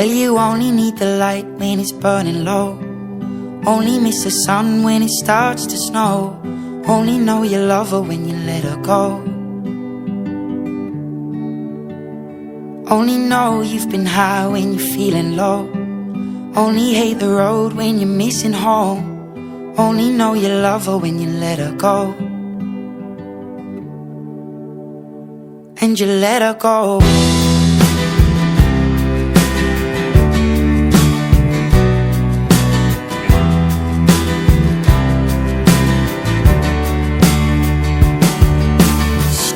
Well, you only need the light when it's burning low. Only miss the sun when it starts to snow. Only know you love her when you let her go. Only know you've been high when you're feeling low. Only hate the road when you're missing home. Only know you love her when you let her go. And you let her go.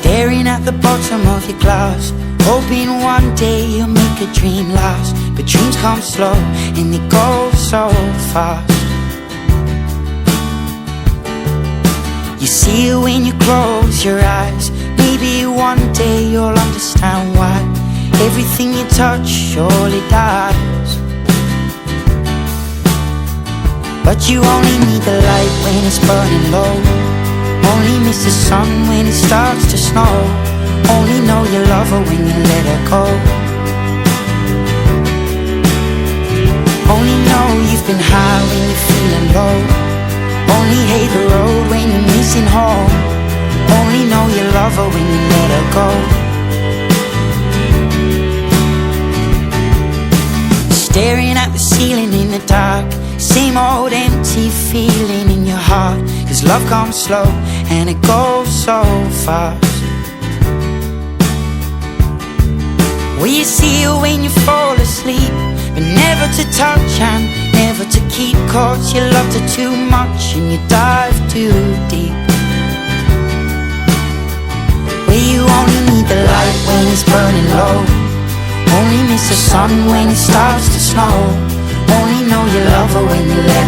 Staring at the bottom of your glass, hoping one day you'll make a dream last. But dreams come slow and they go so fast. You see it when you close your eyes. Maybe one day you'll understand why everything you touch surely dies. But you only need the light when it's burning low. Only miss the sun when it starts to snow. Only know you love her when you let her go. Only know you've been high when you're feeling low. Only hate the road when you're missing home. Only know you love her when you let her go. Staring at the ceiling in the dark, same old empty feeling in your heart. 'Cause love comes slow and it goes so fast. Well, you see her when you fall asleep, but never to touch and never to keep. 'Cause you loved her too much and you dive too deep. Well, you only need the light when it's burning low. Only miss the sun when it starts to snow. Only know you love her when you let